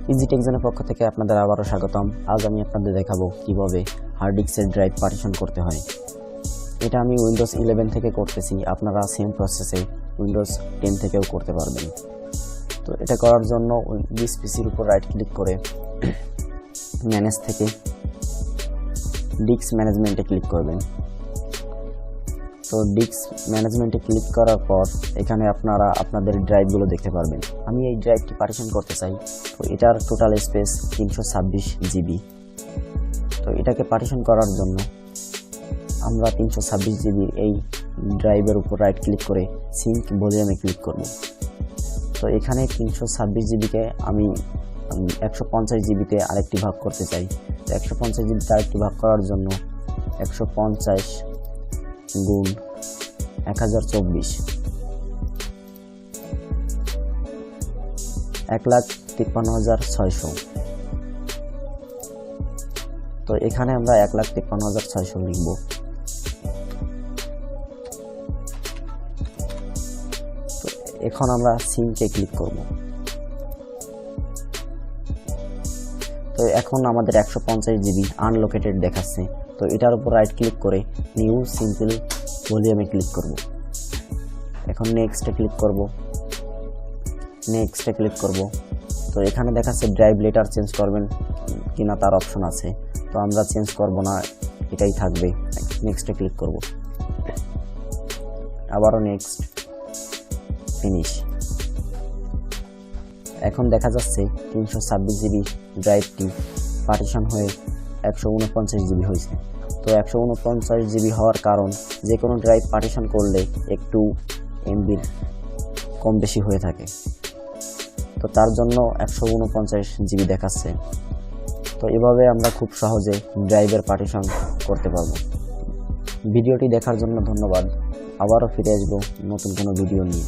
Easy টেকজনের পক্ষ থেকে আপনাদের আবারও স্বাগতম। আজ আমি আপনাদের দেখাবো কিভাবে হার্ড ডিস্কের ড্রাইভ পার্টিশন করতে হয়। এটা আমি উইন্ডোজ 11 থেকে করতেছি, আপনারা সেম প্রসেসে উইন্ডোজ 10 থেকেও করতে পারবেন। তো এটা করার জন্য দিস পিসির উপর রাইট ক্লিক করে ম্যানেজ থেকে ডিস্ক ম্যানেজমেন্টে ক্লিক করবেন। তো ডিস্ক ম্যানেজমেন্টে ক্লিক করার পর এখানে আপনারা আপনাদের ড্রাইভগুলো দেখতে পারবেন। আমি এই ড্রাইভটি পার্টিশন করতে চাই, তো এটার টোটাল স্পেস 326 জিবি। তো এটাকে পার্টিশন করার জন্য আমরা 326 জিবির এই ড্রাইভের উপর রাইট ক্লিক করে সিঙ্ক ভলিউমে ক্লিক করব। তো এখানে 326 জিবিকে আমি 150 জিবিতে আরেকটি ভাগ করতে চাই। তো 150 জিবিতে আরেকটি ভাগ করার জন্য 150 গুণ 1024 1,53,600। তো এখানে আমরা 1,53,600 লিখব। তো এখন আমরা সিঙ্কে ক্লিক করব। তো এখন আমাদের 150 জিবি আনলোকেটেড দেখাচ্ছে। তো এটার উপর রাইট ক্লিক করে নিউ সিম্পল ভলিউমে ক্লিক করব। এখন নেক্সটে ক্লিক করব, নেক্সটে ক্লিক করব। তো এখানে দেখাচ্ছে ড্রাইভ লেটার চেঞ্জ করবেন কিনা তার অপশন আছে। তো আমরা চেঞ্জ করব না, এটাই থাকবে। নেক্সটে ক্লিক করব, আবারও নেক্সট, ফিনিশ। এখন দেখা যাচ্ছে 326 জিবি ড্রাইভটি পার্টিশন হয়ে 149 জিবি হয়েছে। তো 149 জিবি হওয়ার কারণ যে কোনো ড্রাইভ পার্টিশন করলে একটু এমবির কম বেশি হয়ে থাকে, তো তার জন্য 149 জিবি দেখাচ্ছে। তো এভাবে আমরা খুব সহজে ড্রাইভের পার্টিশন করতে পারবো। ভিডিওটি দেখার জন্য ধন্যবাদ। আবারও ফিরে আসবো নতুন কোনো ভিডিও নিয়ে।